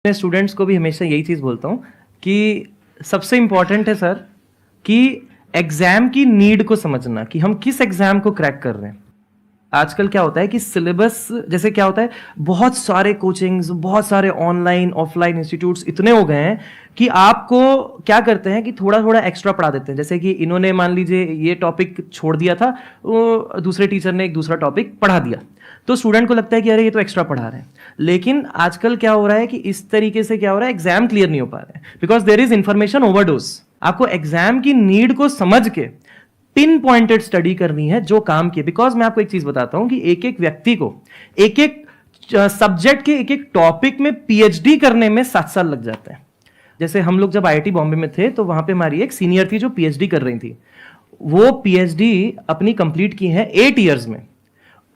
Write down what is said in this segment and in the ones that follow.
मैं स्टूडेंट्स को भी हमेशा यही चीज़ बोलता हूँ कि सबसे इम्पॉर्टेंट है सर कि एग्जाम की नीड को समझना कि हम किस एग्जाम को क्रैक कर रहे हैं। आजकल क्या होता है कि सिलेबस जैसे क्या होता है, बहुत सारे कोचिंग्स, बहुत सारे ऑनलाइन ऑफलाइन इंस्टीट्यूट्स इतने हो गए हैं कि आपको क्या करते हैं कि थोड़ा थोड़ा एक्स्ट्रा पढ़ा देते हैं। जैसे कि इन्होंने मान लीजिए ये टॉपिक छोड़ दिया था, वो दूसरे टीचर ने एक दूसरा टॉपिक पढ़ा दिया, तो स्टूडेंट को लगता है कि अरे ये तो एक्स्ट्रा पढ़ा रहे हैं। लेकिन आजकल क्या हो रहा है कि इस तरीके से क्या हो रहा है, एग्जाम क्लियर नहीं हो पा रहे हैं because there is information overdose. आपको एग्जाम की नीड को समझ के पिन पॉइंटेड स्टडी करनी है जो काम की। बिकॉज मैं आपको एक चीज बताता हूं कि एक एक व्यक्ति को एक एक सब्जेक्ट के एक एक टॉपिक में पीएचडी करने में 7 साल लग जाते हैं। जैसे हम लोग जब आईआईटी बॉम्बे में थे तो वहां पे हमारी एक सीनियर थी जो पीएचडी कर रही थी। वो पीएचडी अपनी कंप्लीट की है 8 ईयर्स में।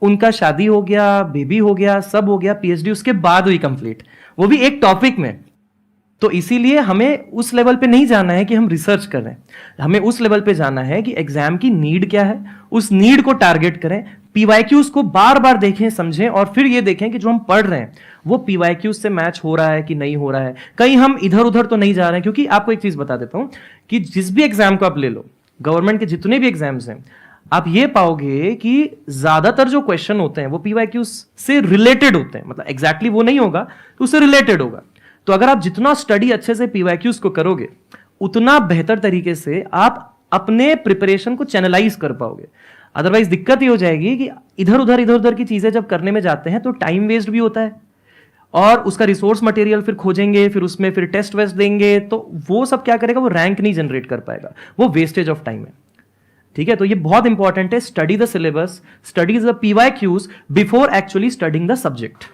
उनका शादी हो गया, बेबी हो गया, सब हो गया, पीएचडी उसके बाद हुई कंप्लीट, वो भी एक टॉपिक में। तो इसीलिए हमें उस लेवल पे नहीं जाना है कि हम रिसर्च कर रहे हैं, हमें उस लेवल पे जाना है कि एग्जाम की नीड क्या है, उस नीड को टारगेट करें, पीवाईक्यूज को बार बार देखें, समझें और फिर ये देखें कि जो हम पढ़ रहे हैं वो पीवाईक्यूज से मैच हो रहा है कि नहीं हो रहा है, कहीं हम इधर उधर तो नहीं जा रहे हैं। क्योंकि आपको एक चीज बता देता हूं कि जिस भी एग्जाम को आप ले लो, गवर्नमेंट के जितने भी एग्जाम्स हैं, आप ये पाओगे कि ज्यादातर जो क्वेश्चन होते हैं वो पीवाईक्यूज से रिलेटेड होते हैं। मतलब एग्जैक्टली वो नहीं होगा तो उससे रिलेटेड होगा। तो अगर आप जितना स्टडी अच्छे से पीवाईक्यूज को करोगे उतना बेहतर तरीके से आप अपने प्रिपरेशन को चैनलाइज कर पाओगे। अदरवाइज दिक्कत ये हो जाएगी कि इधर उधर की चीजें जब करने में जाते हैं तो टाइम वेस्ट भी होता है और उसका रिसोर्स मटेरियल फिर खोजेंगे, फिर उसमें फिर टेस्ट वेस्ट देंगे, तो वो सब क्या करेगा, वो रैंक नहीं जनरेट कर पाएगा, वो वेस्टेज ऑफ टाइम है। ठीक है, तो ये बहुत इंपॉर्टेंट है, study the syllabus, study the PYQs before actually studying the subject.